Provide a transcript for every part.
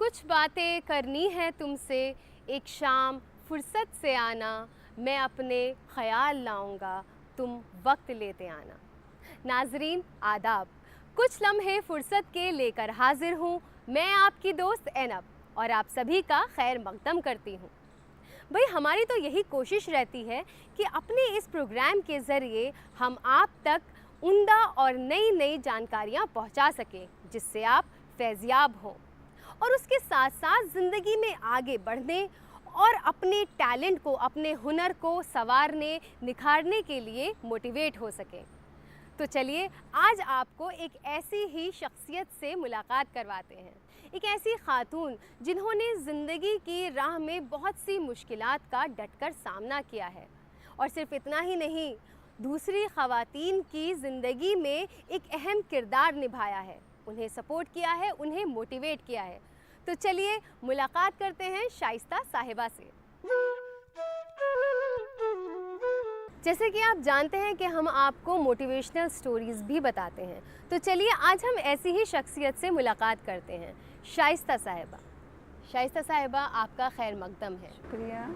कुछ बातें करनी है तुमसे, एक शाम फुर्सत से आना, मैं अपने ख़याल लाऊंगा, तुम वक्त लेते आना। नाजरीन आदाब, कुछ लम्हे फुर्सत के लेकर हाजिर हूँ। मैं आपकी दोस्त एनब और आप सभी का खैर मकदम करती हूँ। भाई हमारी तो यही कोशिश रहती है कि अपने इस प्रोग्राम के ज़रिए हम आप तक उम्दा और नई नई जानकारियाँ पहुँचा सकें, जिससे आप फैज़याब हों और उसके साथ साथ ज़िंदगी में आगे बढ़ने और अपने टैलेंट को, अपने हुनर को संवारने, निखारने के लिए मोटिवेट हो सकें। तो चलिए आज आपको एक ऐसी ही शख्सियत से मुलाकात करवाते हैं, एक ऐसी खातून जिन्होंने ज़िंदगी की राह में बहुत सी मुश्किलात का डटकर सामना किया है और सिर्फ इतना ही नहीं, दूसरी ख़वातीन की ज़िंदगी में एक अहम किरदार निभाया है, उन्हें सपोर्ट किया है, उन्हें मोटिवेट किया है। तो चलिए मुलाकात करते हैं शाइस्ता साहिबा से। जैसे कि आप जानते हैं कि हम आपको मोटिवेशनल स्टोरीज़ भी बताते हैं, तो चलिए आज हम ऐसी ही शख्सियत से मुलाकात करते हैं, शाइस्ता साहिबा। शाइस्ता साहिबा, आपका खैर मकदम है। शुक्रिया।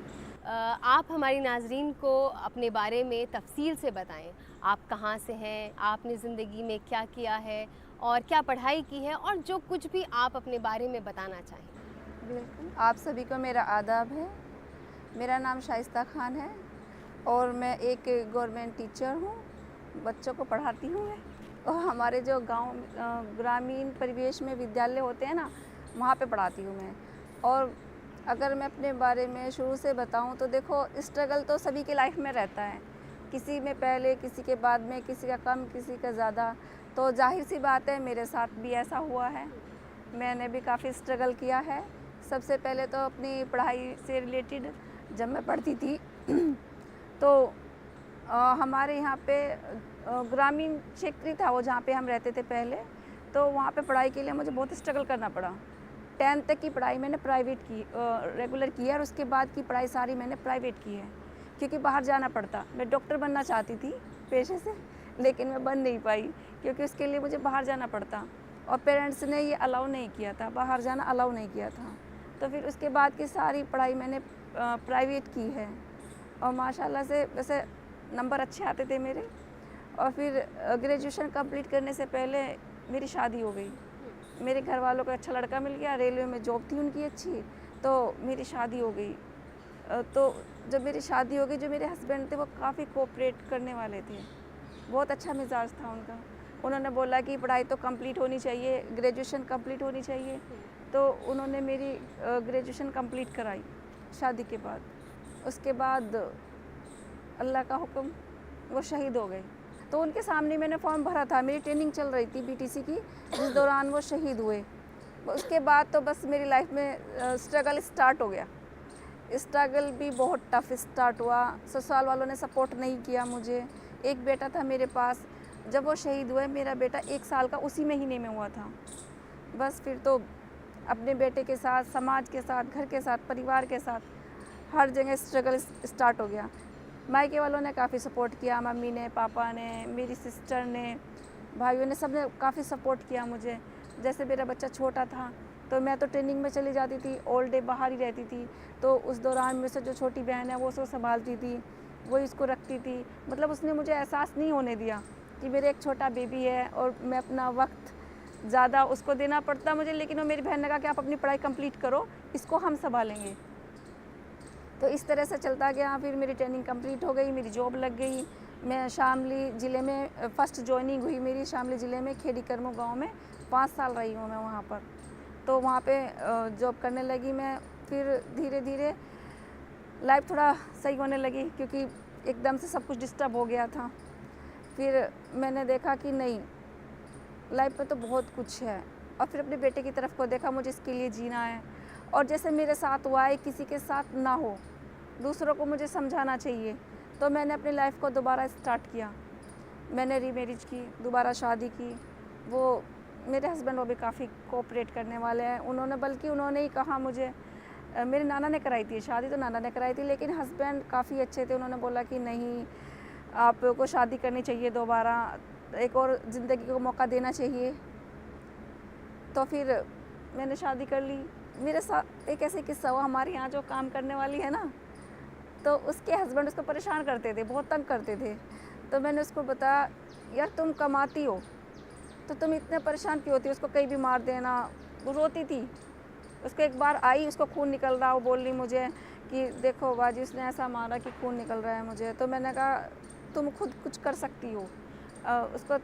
आप हमारी नाजरीन को अपने बारे में तफसील से बताएं। आप कहाँ से हैं, आपने ज़िंदगी में क्या किया है और क्या पढ़ाई की है, और जो कुछ भी आप अपने बारे में बताना चाहें। बिल्कुल, आप सभी को मेरा आदाब है। मेरा नाम शाइस्ता खान है और मैं एक गवर्नमेंट टीचर हूँ, बच्चों को पढ़ाती हूँ मैं। और हमारे जो गांव ग्रामीण परिवेश में विद्यालय होते हैं ना, वहाँ पे पढ़ाती हूँ मैं। और अगर मैं अपने बारे में शुरू से बताऊँ तो देखो, स्ट्रगल तो सभी की लाइफ में रहता है, किसी में पहले, किसी के बाद में, किसी का कम, किसी का ज़्यादा। तो जाहिर सी बात है, मेरे साथ भी ऐसा हुआ है। मैंने भी काफ़ी स्ट्रगल किया है। सबसे पहले तो अपनी पढ़ाई से रिलेटेड जब मैं पढ़ती थी तो हमारे यहाँ पे ग्रामीण क्षेत्र था वो, जहाँ पे हम रहते थे पहले, तो वहाँ पे पढ़ाई के लिए मुझे बहुत स्ट्रगल करना पड़ा। 10th तक की पढ़ाई मैंने प्राइवेट की, रेगुलर की है, और उसके बाद की पढ़ाई सारी मैंने प्राइवेट की है, क्योंकि बाहर जाना पड़ता। मैं डॉक्टर बनना चाहती थी पेशे से, लेकिन मैं बन नहीं पाई क्योंकि उसके लिए मुझे बाहर जाना पड़ता और पेरेंट्स ने ये अलाउ नहीं किया था, बाहर जाना अलाउ नहीं किया था। तो फिर उसके बाद की सारी पढ़ाई मैंने प्राइवेट की है और माशाल्लाह से वैसे नंबर अच्छे आते थे मेरे। और फिर ग्रेजुएशन कंप्लीट करने से पहले मेरी शादी हो गई। मेरे घर वालों को अच्छा लड़का मिल गया, रेलवे में जॉब थी उनकी अच्छी, तो मेरी शादी हो गई। तो जब मेरी शादी हो गई, जो मेरे हस्बैंड थे वो काफ़ी कोऑपरेट करने वाले थे, बहुत अच्छा मिजाज था उनका। उन्होंने बोला कि पढ़ाई तो कंप्लीट होनी चाहिए, ग्रेजुएशन कंप्लीट होनी चाहिए, तो उन्होंने मेरी ग्रेजुएशन कंप्लीट कराई शादी के बाद। उसके बाद अल्लाह का हुक्म, वो शहीद हो गए। तो उनके सामने मैंने फॉर्म भरा था, मेरी ट्रेनिंग चल रही थी बीटीसी की, जिस दौरान वो शहीद हुए। उसके बाद तो बस मेरी लाइफ में स्ट्रगल स्टार्ट हो गया। स्ट्रगल भी बहुत टफ स्टार्ट हुआ। ससुराल वालों ने सपोर्ट नहीं किया मुझे। एक बेटा था मेरे पास, जब वो शहीद हुए मेरा बेटा 1 साल का उसी महीने में हुआ था। बस फिर तो अपने बेटे के साथ, समाज के साथ, घर के साथ, परिवार के साथ, हर जगह स्ट्रगल स्टार्ट हो गया। मायके वालों ने काफ़ी सपोर्ट किया, मम्मी ने, पापा ने, मेरी सिस्टर ने, भाइयों ने, सब ने काफ़ी सपोर्ट किया मुझे। जैसे मेरा बच्चा छोटा था तो मैं तो ट्रेनिंग में चली जाती थी, ऑल डे बाहर ही रहती थी, तो उस दौरान मेरे से जो छोटी बहन है वो उसको संभालती थी, वो इसको रखती थी। मतलब उसने मुझे एहसास नहीं होने दिया कि मेरे एक छोटा बेबी है और मैं अपना वक्त ज़्यादा उसको देना पड़ता मुझे। लेकिन वो मेरी बहन ने कहा कि आप अपनी पढ़ाई कंप्लीट करो, इसको हम संभालेंगे। तो इस तरह से चलता गया। फिर मेरी ट्रेनिंग कंप्लीट हो गई, मेरी जॉब लग गई। मैं शामली ज़िले में फ़र्स्ट जॉइनिंग हुई मेरी, शामली ज़िले में खेड़ी करमो गाँव में 5 साल रही हूँ मैं वहाँ पर। तो वहाँ पे जॉब करने लगी मैं। फिर धीरे धीरे लाइफ थोड़ा सही होने लगी, क्योंकि एकदम से सब कुछ डिस्टर्ब हो गया था। फिर मैंने देखा कि नहीं, लाइफ में तो बहुत कुछ है। और फिर अपने बेटे की तरफ को देखा, मुझे इसके लिए जीना है, और जैसे मेरे साथ हुआ है किसी के साथ ना हो, दूसरों को मुझे समझाना चाहिए। तो मैंने अपनी लाइफ को दोबारा स्टार्ट किया। मैंने रीमैरिज की, दोबारा शादी की। वो मेरे हस्बैंड वो भी काफ़ी कोऑपरेट करने वाले हैं। उन्होंने ही कहा मुझे, मेरे नाना ने कराई थी शादी, तो नाना ने कराई थी, लेकिन हस्बैंड काफ़ी अच्छे थे। उन्होंने बोला कि नहीं, आपको शादी करनी चाहिए दोबारा, एक और ज़िंदगी को मौका देना चाहिए। तो फिर मैंने शादी कर ली। मेरे साथ एक ऐसे किस्सा हुआ, हमारे यहाँ जो काम करने वाली है ना, तो उसके हस्बैंड उसको परेशान करते थे, बहुत तंग करते थे। तो मैंने उसको बताया, यार तुम कमाती हो तो तुम इतने परेशान क्यों होती हो, उसको कहीं भी मार देना। वो रोती थी। उसको एक बार आई, उसको खून निकल रहा, वो बोल रही मुझे कि देखो बाजी उसने ऐसा मारा कि खून निकल रहा है मुझे। तो मैंने कहा तुम खुद कुछ कर सकती हो। उसको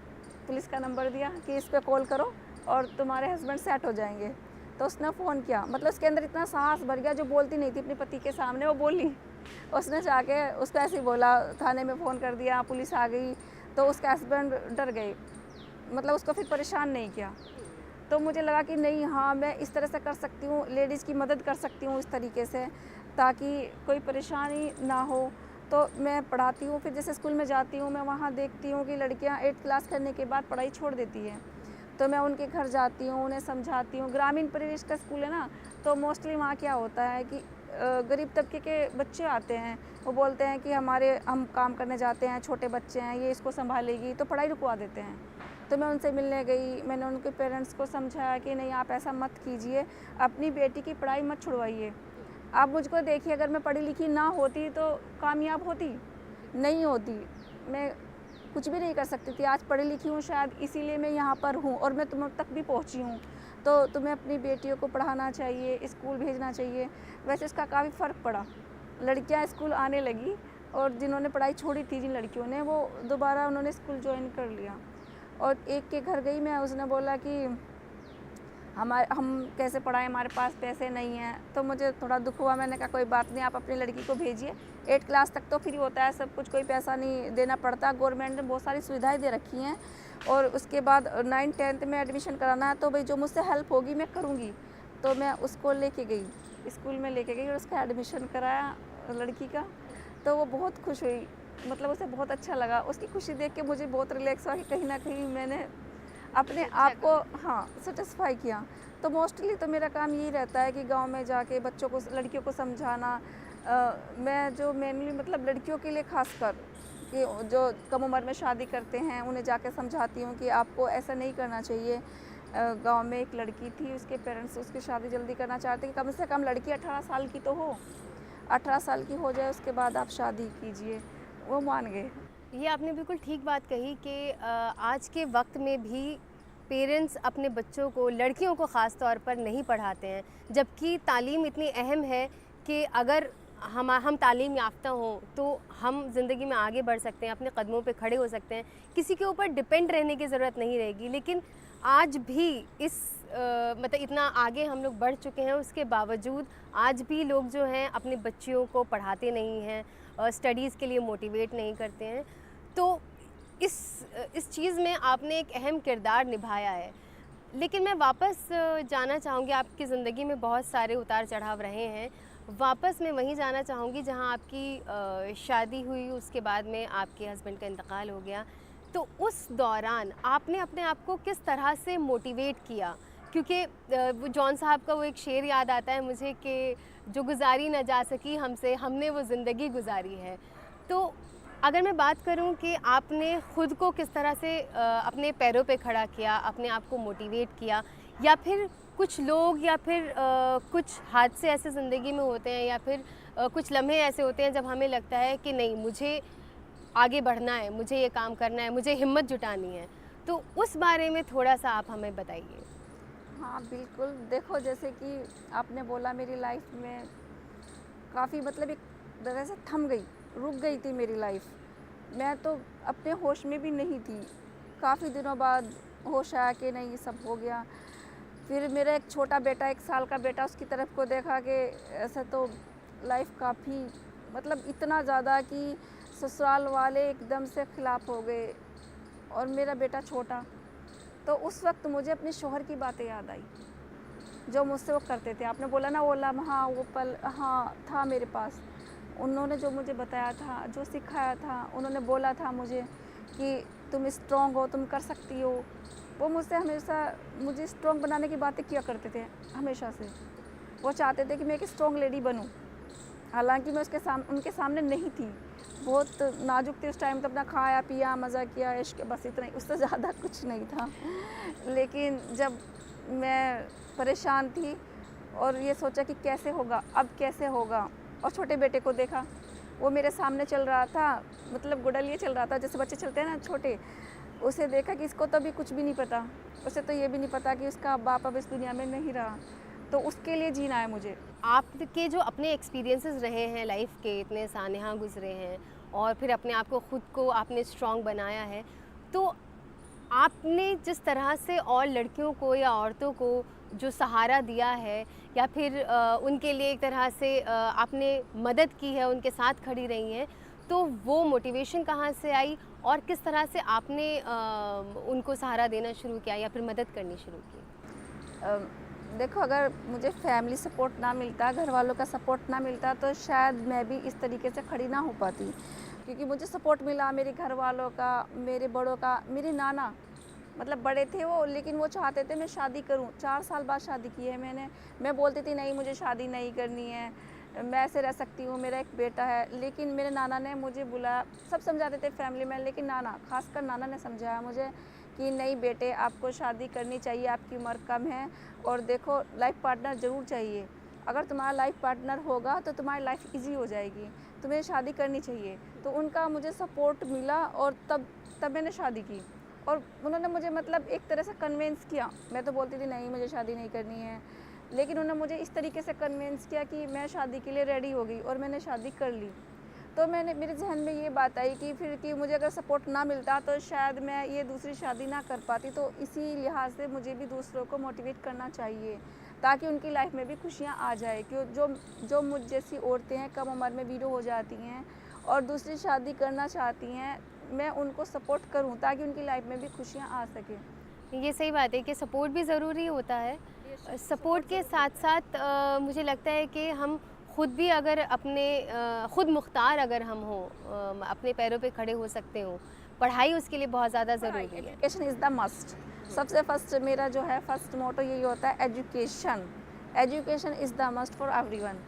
पुलिस का नंबर दिया कि इस पर कॉल करो और तुम्हारे हस्बैंड सेट हो जाएंगे। तो उसने फ़ोन किया, मतलब उसके अंदर इतना साहस भर गया, जो बोलती नहीं थी अपने पति के सामने वो बोली। उसने जाके उसको ऐसे ही बोला, थाने में फ़ोन कर दिया, पुलिस आ गई। तो उसके हस्बैंड डर गए, मतलब उसको फिर परेशान नहीं किया। तो मुझे लगा कि नहीं, हाँ मैं इस तरह से कर सकती हूँ, लेडीज़ की मदद कर सकती हूँ इस तरीके से, ताकि कोई परेशानी ना हो। तो मैं पढ़ाती हूँ, फिर जैसे स्कूल में जाती हूँ, मैं वहाँ देखती हूँ कि लड़कियाँ 8th क्लास करने के बाद पढ़ाई छोड़ देती हैं। तो मैं उनके घर जाती हूँ, उन्हें समझाती हूँ। ग्रामीण परिवेश का स्कूल है ना, तो मोस्टली वहाँ क्या होता है कि गरीब तबके के बच्चे आते हैं, वो बोलते हैं कि हम काम करने जाते हैं, छोटे बच्चे हैं, ये इसको संभालेगी, तो पढ़ाई रुकवा देते हैं। तो मैं उनसे मिलने गई, मैंने उनके पेरेंट्स को समझाया कि नहीं आप ऐसा मत कीजिए, अपनी बेटी की पढ़ाई मत छुड़वाइए। आप मुझको देखिए, अगर मैं पढ़ी लिखी ना होती तो कामयाब होती, नहीं होती, मैं कुछ भी नहीं कर सकती थी। आज पढ़ी लिखी हूँ शायद, इसीलिए मैं यहाँ पर हूँ और मैं तुम तक भी पहुँची हूँ। तो तुम्हें अपनी बेटियों को पढ़ाना चाहिए, स्कूल भेजना चाहिए। वैसे इसका काफ़ी फ़र्क पड़ा, लड़कियाँ स्कूल आने लगी, और जिन्होंने पढ़ाई छोड़ी थी जिन लड़कियों ने, वो दोबारा उन्होंने स्कूल ज्वाइन कर लिया। और एक के घर गई मैं, उसने बोला कि हम कैसे पढ़ाएं, हमारे पास पैसे नहीं हैं। तो मुझे थोड़ा दुख हुआ, मैंने कहा कोई बात नहीं, आप अपनी लड़की को भेजिए, 8th क्लास तक तो फ्री होता है सब कुछ, कोई पैसा नहीं देना पड़ता, गवर्नमेंट ने बहुत सारी सुविधाएं दे रखी हैं। और उसके बाद 9th 10th में एडमिशन कराना है, तो भाई जो मुझसे हेल्प होगी मैं करूँगी। तो मैं उसको लेके गई, स्कूल में लेके गई और उसका एडमिशन कराया लड़की का। तो वो बहुत खुश हुई, मतलब उसे बहुत अच्छा लगा। उसकी खुशी देख के मुझे बहुत रिलैक्स हुआ कि कहीं ना कहीं मैंने अपने आप को, हाँ, सेटिस्फाई किया। तो मोस्टली तो मेरा काम यही रहता है कि गांव में जाके बच्चों को, लड़कियों को समझाना। मैं जो मेनली मतलब लड़कियों के लिए खासकर, कि जो कम उम्र में शादी करते हैं, उन्हें जाके समझाती हूँ कि आपको ऐसा नहीं करना चाहिए। गांव में एक लड़की थी, उसके पेरेंट्स उसकी शादी जल्दी करना चाहते कि कम से कम लड़की 18 साल की तो हो, 18 साल की हो जाए उसके बाद आप शादी कीजिए। वो मान गए। ये आपने बिल्कुल ठीक बात कही कि आज के वक्त में भी पेरेंट्स अपने बच्चों को, लड़कियों को ख़ास तौर पर नहीं पढ़ाते हैं, जबकि तालीम इतनी अहम है कि अगर हम तालीम याफ्ता हों तो हम ज़िंदगी में आगे बढ़ सकते हैं, अपने कदमों पे खड़े हो सकते हैं, किसी के ऊपर डिपेंड रहने की ज़रूरत नहीं रहेगी। लेकिन आज भी इस मतलब इतना आगे हम लोग बढ़ चुके हैं, उसके बावजूद आज भी लोग जो हैं अपने बच्चियों को पढ़ाते नहीं हैं, स्टडीज़ के लिए मोटिवेट नहीं करते हैं। तो इस चीज़ में आपने एक अहम किरदार निभाया है। लेकिन मैं वापस जाना चाहूँगी, आपकी ज़िंदगी में बहुत सारे उतार चढ़ाव रहे हैं। वापस मैं वहीं जाना चाहूँगी जहाँ आपकी शादी हुई, उसके बाद में आपके हस्बैंड का इंतकाल हो गया। तो उस दौरान आपने अपने आप को किस तरह से मोटिवेट किया? क्योंकि वो जॉन साहब का वो एक शेर याद आता है मुझे कि जो गुजारी न जा सकी हमसे, हमने वो ज़िंदगी गुजारी है। तो अगर मैं बात करूं कि आपने ख़ुद को किस तरह से अपने पैरों पे खड़ा किया, अपने आप को मोटिवेट किया, या फिर कुछ लोग या फिर कुछ हादसे ऐसे ज़िंदगी में होते हैं, या फिर कुछ लम्हे ऐसे होते हैं जब हमें लगता है कि नहीं, मुझे आगे बढ़ना है, मुझे ये काम करना है, मुझे हिम्मत जुटानी है। तो उस बारे में थोड़ा-सा आप हमें बताइए। हाँ, बिल्कुल। देखो, जैसे कि आपने बोला, मेरी लाइफ में काफ़ी मतलब एक तरह से थम गई, रुक गई थी मेरी लाइफ। मैं तो अपने होश में भी नहीं थी। काफ़ी दिनों बाद होश आया कि नहीं, सब हो गया। फिर मेरा एक छोटा बेटा, 1 साल का बेटा, उसकी तरफ को देखा कि ऐसा तो लाइफ काफ़ी मतलब इतना ज़्यादा कि ससुराल वाले एकदम से ख़िलाफ़ हो गए, और मेरा बेटा छोटा। तो उस वक्त मुझे अपने शौहर की बातें याद आई, जो मुझसे वो करते थे। आपने बोला ना वो लम्हा, वो पल, हाँ, था मेरे पास। उन्होंने जो मुझे बताया था, जो सिखाया था, उन्होंने बोला था मुझे कि तुम स्ट्रॉन्ग हो, तुम कर सकती हो। वो मुझसे हमेशा मुझे स्ट्रॉन्ग बनाने की बातें किया करते थे, हमेशा से। वो चाहते थे कि मैं एक स्ट्रॉन्ग लेडी बनूं। हालांकि मैं उनके सामने नहीं थी, बहुत नाजुक थी उस टाइम। तो अपना खाया पिया, मज़ा किया, इश्क, बस इतना ही, उससे ज़्यादा कुछ नहीं था। लेकिन जब मैं परेशान थी और ये सोचा कि कैसे होगा, अब कैसे होगा। और छोटे बेटे को देखा, वो मेरे सामने चल रहा था, मतलब गुडलिए चल रहा था, जैसे बच्चे चलते हैं ना छोटे। उसे देखा कि इसको तो अभी कुछ भी नहीं पता, उसे तो ये भी नहीं पता कि उसका बाप अब इस दुनिया में नहीं रहा, तो उसके लिए जीना है मुझे। आपके जो अपने एक्सपीरियंसेस रहे हैं लाइफ के, इतने सानेहा गुजरे हैं और फिर अपने आप को खुद को आपने स्ट्रॉन्ग बनाया है, तो आपने जिस तरह से और लड़कियों को या औरतों को जो सहारा दिया है या फिर उनके लिए एक तरह से आपने मदद की है, उनके साथ खड़ी रही हैं, तो वो मोटिवेशन कहाँ से आई और किस तरह से आपने उनको सहारा देना शुरू किया या फिर मदद करनी शुरू की? अ, देखो, अगर मुझे फैमिली सपोर्ट ना मिलता, घर वालों का सपोर्ट ना मिलता, तो शायद मैं भी इस तरीके से खड़ी ना हो पाती। क्योंकि मुझे सपोर्ट मिला मेरे घर वालों का, मेरे बड़ों का। मेरे नाना मतलब बड़े थे वो, लेकिन वो चाहते थे मैं शादी करूं। 4 साल बाद शादी की है मैंने। मैं बोलती थी नहीं, मुझे शादी नहीं करनी है, मैं ऐसे रह सकती हूँ, मेरा एक बेटा है। लेकिन मेरे नाना ने मुझे बुलाया, सब समझाते थे फैमिली में, लेकिन नाना, खासकर नाना ने समझाया मुझे कि नहीं बेटे, आपको शादी करनी चाहिए, आपकी उम्र कम है और देखो लाइफ पार्टनर ज़रूर चाहिए। अगर तुम्हारा लाइफ पार्टनर होगा तो तुम्हारी लाइफ ईजी हो जाएगी, तुम्हें शादी करनी चाहिए। तो उनका मुझे सपोर्ट मिला और तब तब मैंने शादी की। और उन्होंने मुझे मतलब एक तरह से कन्विंस किया। मैं तो बोलती थी नहीं, मुझे शादी नहीं करनी है, लेकिन उन्होंने मुझे इस तरीके से कन्विंस किया कि मैं शादी के लिए रेडी हो गई और मैंने शादी कर ली। तो मेरे ज़हन में ये बात आई कि फिर कि मुझे अगर सपोर्ट ना मिलता तो शायद मैं ये दूसरी शादी ना कर पाती। तो इसी लिहाज से मुझे भी दूसरों को मोटिवेट करना चाहिए ताकि उनकी लाइफ में भी खुशियाँ आ जाए। क्यों जो मुझ जैसी औरतें हैं, कम उम्र में विडो हो जाती हैं और दूसरी शादी करना चाहती हैं, मैं उनको सपोर्ट करूं ताकि उनकी लाइफ में भी खुशियां आ सकें। ये सही बात है कि सपोर्ट भी ज़रूरी होता है। सपोर्ट के साथ साथ मुझे लगता है कि हम खुद भी अगर अपने खुद मुख्तार अगर हम हों, अपने पैरों पे खड़े हो सकते हों, पढ़ाई उसके लिए बहुत ज़्यादा ज़रूरी है। Education is the must. सबसे फर्स्ट मेरा जो है फर्स्ट मोटो यही होता है, education. Education is the must for everyone.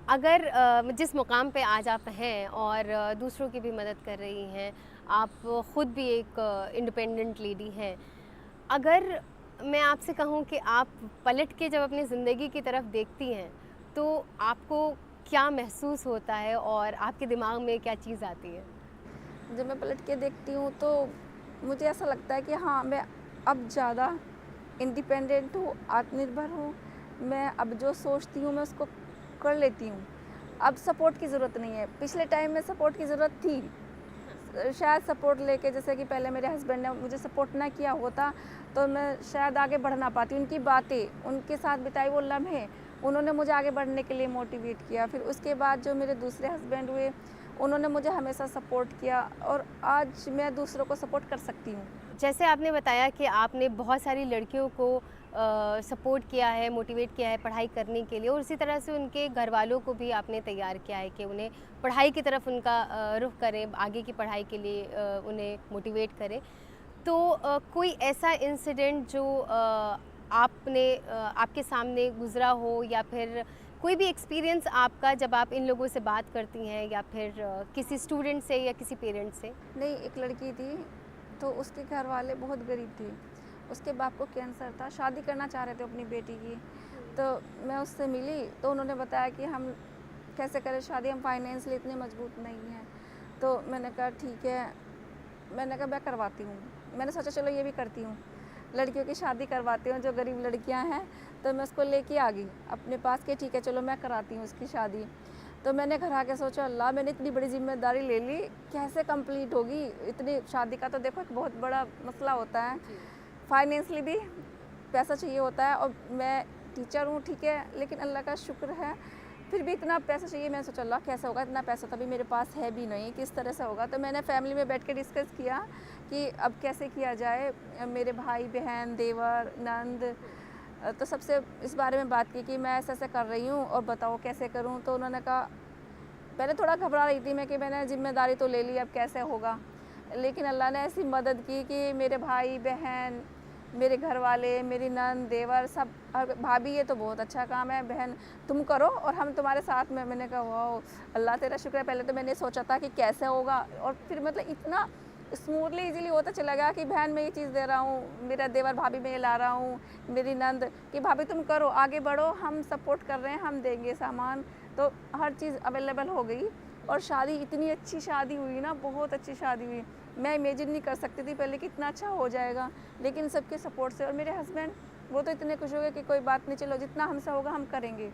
अगर जिस मुकाम पे आज आप हैं और दूसरों की भी मदद कर रही हैं, आप ख़ुद भी एक इंडिपेंडेंट लेडी हैं, अगर मैं आपसे कहूँ कि आप पलट के जब अपनी ज़िंदगी की तरफ देखती हैं तो आपको क्या महसूस होता है और आपके दिमाग में क्या चीज़ आती है? जब मैं पलट के देखती हूँ तो मुझे ऐसा लगता है कि हाँ, मैं अब ज़्यादा इंडिपेंडेंट हूँ, आत्मनिर्भर हूँ। मैं अब जो सोचती हूँ मैं उसको कर लेती हूँ। अब सपोर्ट की ज़रूरत नहीं है। पिछले टाइम में सपोर्ट की ज़रूरत थी। शायद सपोर्ट लेके, जैसे कि पहले मेरे हस्बैंड ने मुझे सपोर्ट ना किया होता तो मैं शायद आगे बढ़ ना पाती। उनकी बातें, उनके साथ बिताए वो लम्हे, उन्होंने मुझे आगे बढ़ने के लिए मोटिवेट किया। फिर उसके बाद जो मेरे दूसरे हस्बैंड हुए, उन्होंने मुझे हमेशा सपोर्ट किया और आज मैं दूसरों को सपोर्ट कर सकती हूँ। जैसे आपने बताया कि आपने बहुत सारी लड़कियों को सपोर्ट किया है, मोटिवेट किया है पढ़ाई करने के लिए और उसी तरह से उनके घर वालों को भी आपने तैयार किया है कि उन्हें पढ़ाई की तरफ उनका रुख करें, आगे की पढ़ाई के लिए उन्हें मोटिवेट करें। तो कोई ऐसा इंसिडेंट जो आपके सामने गुज़रा हो या फिर कोई भी एक्सपीरियंस आपका जब आप इन लोगों से बात करती हैं या फिर किसी स्टूडेंट से या किसी पेरेंट से? नहीं, एक लड़की थी तो उसके घर वाले बहुत गरीब थे। उसके बाप को कैंसर था, शादी करना चाह रहे थे अपनी बेटी की। तो मैं उससे मिली तो उन्होंने बताया कि हम कैसे करें शादी, हम फाइनेंशियली इतने मजबूत नहीं हैं। तो मैंने कहा ठीक है, मैंने कहा मैं करवाती हूँ। मैंने सोचा चलो ये भी करती हूँ, लड़कियों की शादी करवाती हूँ जो गरीब लड़कियाँ हैं। तो मैं उसको लेके आ गई अपने पास कि ठीक है चलो मैं कराती हूँ उसकी शादी। तो मैंने घर आके सोचा अल्लाह, मैंने इतनी बड़ी जिम्मेदारी ले ली, कैसे कंप्लीट होगी इतनी शादी का? तो देखो एक बहुत बड़ा मसला होता है, फाइनेंशियली भी पैसा चाहिए होता है। और मैं टीचर हूँ ठीक है, लेकिन अल्लाह का शुक्र है फिर भी इतना पैसा चाहिए। मैंने सोचा अल्लाह कैसे होगा, इतना पैसा तो अभी मेरे पास है भी नहीं, किस तरह से होगा? तो मैंने फैमिली में बैठ के डिस्कस किया कि अब कैसे किया जाए। मेरे भाई बहन, देवर, नंद, तो सबसे इस बारे में बात की कि मैं ऐसे ऐसे कर रही हूँ और बताओ कैसे करूँ। तो उन्होंने कहा, पहले थोड़ा घबरा रही थी मैं कि मैंने जिम्मेदारी तो ले ली, अब कैसे होगा। लेकिन अल्लाह ने ऐसी मदद की कि मेरे भाई बहन, मेरे घर वाले, मेरी नंद, देवर सब, और भाभी ये तो बहुत अच्छा काम है, बहन तुम करो और हम तुम्हारे साथ में। मैंने कहा वाह अल्लाह तेरा शुक्र है। पहले तो मैंने सोचा था कि कैसे होगा और फिर मतलब इतना स्मूथली इजीली होता चला गया कि बहन मैं ये चीज़ दे रहा हूँ, मेरा देवर भाभी मैं ये ला रहा हूँ, मेरी नंद कि भाभी तुम करो, आगे बढ़ो, हम सपोर्ट कर रहे हैं, हम देंगे सामान। तो हर चीज़ अवेलेबल हो गई और शादी इतनी अच्छी शादी हुई ना, बहुत अच्छी शादी हुई। मैं इमेजिन नहीं कर सकती थी पहले कि इतना अच्छा हो जाएगा, लेकिन सबके सपोर्ट से। और मेरे हस्बैंड वो तो इतने खुश हो गए कि कोई बात नहीं, चलो जितना हमसे होगा हम करेंगे।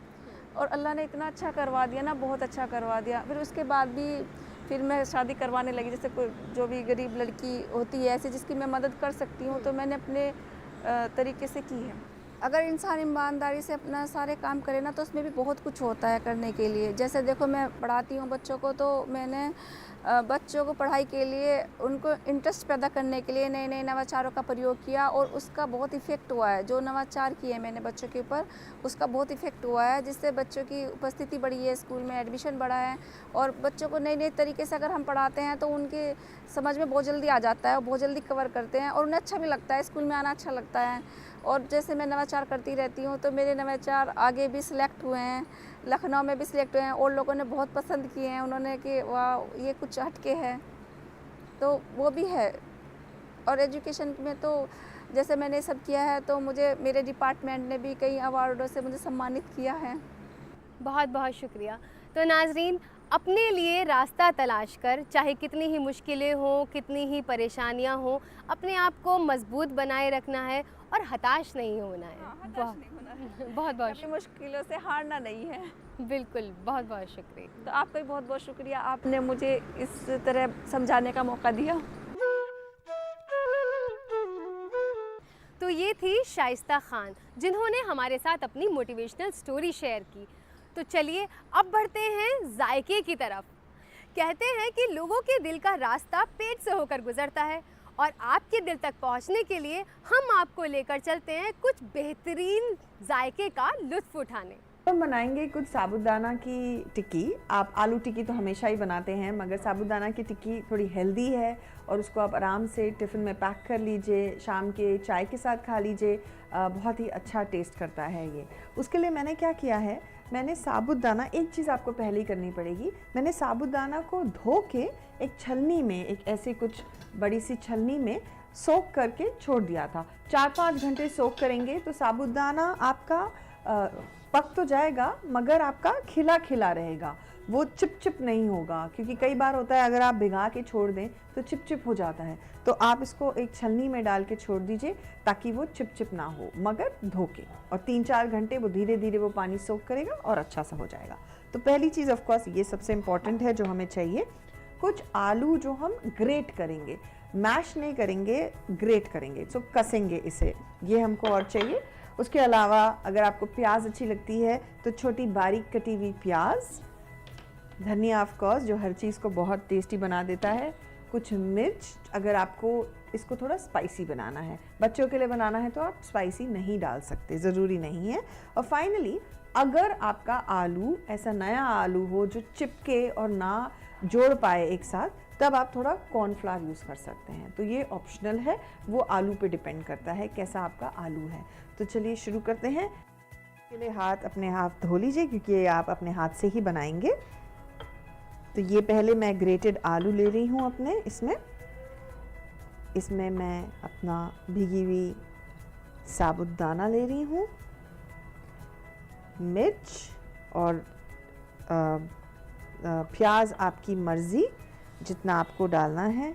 और अल्लाह ने इतना अच्छा करवा दिया ना, बहुत अच्छा करवा दिया। फिर उसके बाद भी फिर मैं शादी करवाने लगी। जैसे कोई जो भी गरीब लड़की होती है ऐसे जिसकी मैं मदद कर सकती हूँ, तो मैंने अपने तरीके से की है। अगर इंसान ईमानदारी से अपना सारे काम करे ना, तो उसमें भी बहुत कुछ होता है करने के लिए। जैसे देखो मैं पढ़ाती हूँ बच्चों को, तो मैंने बच्चों को पढ़ाई के लिए उनको इंटरेस्ट पैदा करने के लिए नए नए नवाचारों का प्रयोग किया और उसका बहुत इफ़ेक्ट हुआ है। जो नवाचार किए मैंने बच्चों के ऊपर, उसका बहुत इफ़ेक्ट हुआ है, जिससे बच्चों की उपस्थिति बढ़ी है, स्कूल में एडमिशन बढ़ा है। और बच्चों को नए नए तरीके से अगर हम पढ़ाते हैं तो उनके समझ में बहुत जल्दी आ जाता है और बहुत जल्दी कवर करते हैं और उन्हें अच्छा भी लगता है, स्कूल में आना अच्छा लगता है। और जैसे मैं नवाचार करती रहती हूँ, तो मेरे नवाचार आगे भी सिलेक्ट हुए हैं, लखनऊ में भी सिलेक्ट हुए हैं और लोगों ने बहुत पसंद किए हैं। उन्होंने कि वाह ये कुछ हटके है, तो वो भी है। और एजुकेशन में तो जैसे मैंने सब किया है, तो मुझे मेरे डिपार्टमेंट ने भी कई अवार्डों से मुझे सम्मानित किया है। बहुत बहुत शुक्रिया। तो नाज़रीन, अपने लिए रास्ता तलाश कर, चाहे कितनी ही मुश्किलें हों, कितनी ही परेशानियां हों, अपने आप को मजबूत बनाए रखना है और हताश नहीं होना है। हताश नहीं होना है। बहुत बहुत अपनी मुश्किलों से हारना नहीं है। बिल्कुल, बहुत बहुत शुक्रिया। तो आपका भी बहुत बहुत शुक्रिया, आपने मुझे इस तरह समझाने का मौका दिया। तो ये थी शाइस्ता खान, जिन्होंने हमारे साथ अपनी मोटिवेशनल स्टोरी शेयर की। तो चलिए अब बढ़ते हैं जायके की तरफ। कहते हैं कि लोगों के दिल का रास्ता पेट से होकर गुजरता है और आपके दिल तक पहुंचने के लिए हम आपको लेकर चलते हैं कुछ बेहतरीन जायके का लुत्फ उठाने। हम बनाएंगे कुछ साबूदाना की टिक्की। आप आलू टिक्की तो हमेशा ही बनाते हैं, मगर साबूदाना की टिक्की थोड़ी हेल्दी है और उसको आप आराम से टिफ़िन में पैक कर लीजिए, शाम के चाय के साथ खा लीजिए। बहुत ही अच्छा टेस्ट करता है ये। उसके लिए मैंने क्या किया है, मैंने साबूदाना, एक चीज़ आपको पहले ही करनी पड़ेगी, मैंने साबूदाना को धो के एक छलनी में, एक ऐसे कुछ बड़ी सी छलनी में सोक करके छोड़ दिया था। 4-5 घंटे सोक करेंगे तो साबूदाना आपका पक तो जाएगा मगर आपका खिला खिला रहेगा, वो चिप नहीं होगा। क्योंकि कई बार होता है अगर आप भिगा के छोड़ दें तो चिप हो जाता है। तो आप इसको एक छलनी में डाल के छोड़ दीजिए ताकि वो चिप ना हो, मगर धो के। और 3-4 घंटे वो धीरे धीरे वो पानी सोख करेगा और अच्छा सा हो जाएगा। तो पहली चीज़ ऑफ कोर्स ये सबसे इम्पॉर्टेंट है जो हमें चाहिए, कुछ आलू जो हम ग्रेट करेंगे, मैश नहीं करेंगे, ग्रेट करेंगे, सो कसेंगे इसे, ये हमको और चाहिए। उसके अलावा अगर आपको प्याज अच्छी लगती है तो छोटी बारीक कटी हुई प्याज, धनिया ऑफ कोर्स जो हर चीज़ को बहुत टेस्टी बना देता है, कुछ मिर्च, अगर आपको इसको थोड़ा स्पाइसी बनाना है, बच्चों के लिए बनाना है तो आप स्पाइसी नहीं डाल सकते, ज़रूरी नहीं है। और फाइनली अगर आपका आलू ऐसा नया आलू हो जो चिपके और ना जोड़ पाए एक साथ, तब आप थोड़ा कॉर्नफ्लावर यूज़ कर सकते हैं। तो ये ऑप्शनल है, वो आलू पे डिपेंड करता है कैसा आपका आलू है। तो चलिए शुरू करते हैं। इसके लिए हाथ अपने हाथ धो लीजिए क्योंकि ये आप अपने हाथ से ही बनाएंगे। तो ये पहले मैं ग्रेटेड आलू ले रही हूँ अपने, इसमें मैं अपना भीगी हुई साबुदाना ले रही हूँ, मिर्च और प्याज आपकी मर्ज़ी जितना आपको डालना है,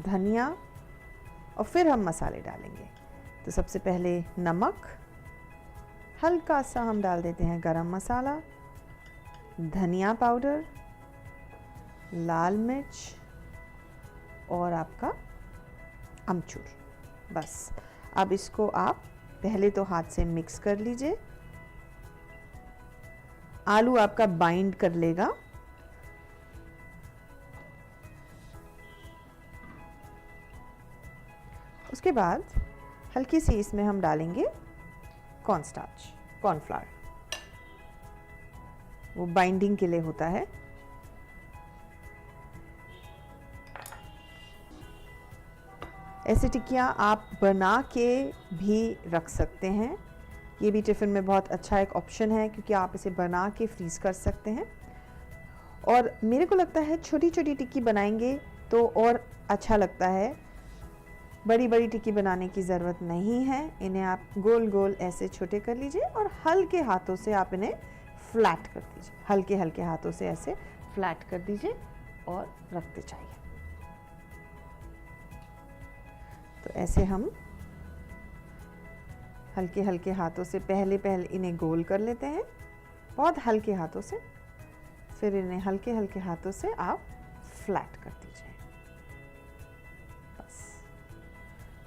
धनिया, और फिर हम मसाले डालेंगे। तो सबसे पहले नमक, हल्का सा हम डाल देते हैं गरम मसाला, धनिया पाउडर, लाल मिर्च और आपका अमचूर। बस अब इसको आप पहले तो हाथ से मिक्स कर लीजिए। आलू आपका बाइंड कर लेगा। उसके बाद हल्की सी इसमें हम डालेंगे कॉर्नस्टार्च, कॉर्नफ्लावर, वो बाइंडिंग के लिए होता है। ऐसी टिक्कियाँ आप बना के भी रख सकते हैं, ये भी टिफ़िन में बहुत अच्छा एक ऑप्शन है क्योंकि आप इसे बना के फ्रीज़ कर सकते हैं। और मेरे को लगता है छोटी छोटी टिक्की बनाएंगे तो और अच्छा लगता है। बड़ी बड़ी टिक्की बनाने की ज़रूरत नहीं है। इन्हें आप गोल गोल ऐसे छोटे कर लीजिए और हल्के हाथों से आप इन्हें फ्लैट कर दीजिए। हल्के हल्के हाथों से ऐसे फ्लैट कर दीजिए और रखते जाइए। तो ऐसे हम हल्के हल्के हाथों से पहले इन्हें गोल कर लेते हैं, बहुत हल्के हाथों से। फिर इन्हें हल्के हल्के हाथों से आप फ्लैट कर दीजिए। बस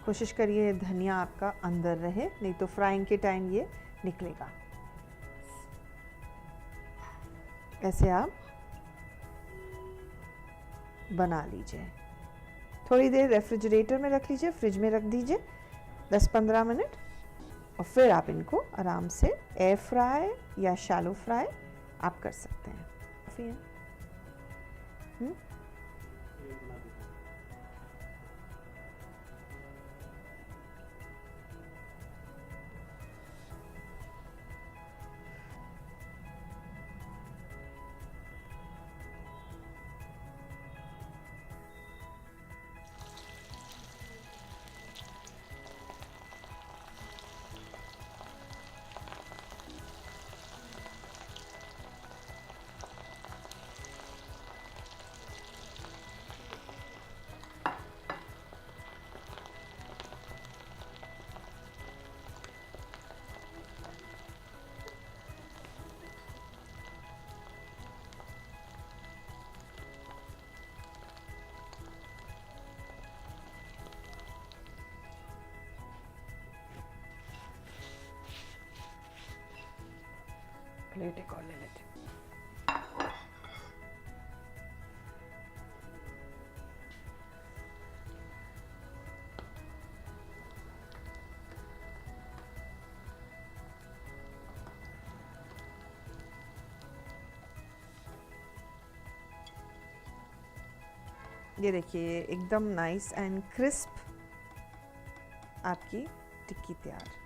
कोशिश करिए धनिया आपका अंदर रहे, नहीं तो फ्राइंग के टाइम ये निकलेगा। ऐसे आप बना लीजिए। थोड़ी देर रेफ्रिजरेटर में रख लीजिए, फ्रिज में रख दीजिए 10-15 मिनट, और फिर आप इनको आराम से एयर फ्राई या शैलो फ्राई आप कर सकते हैं। प्लेट एक और ले लेते हैं। ये देखिए एकदम नाइस एंड क्रिस्प आपकी टिक्की तैयार।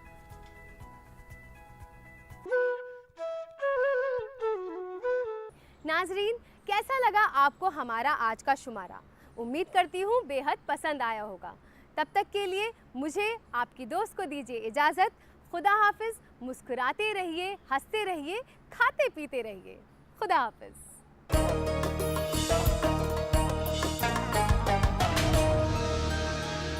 नाजरीन, कैसा लगा आपको हमारा आज का शुमारा? उम्मीद करती हूँ बेहद पसंद आया होगा। तब तक के लिए मुझे आपकी दोस्त को दीजिए इजाज़त। खुदा हाफिज़। मुस्कुराते रहिए, हंसते रहिए, खाते पीते रहिए। खुदा हाफिज़।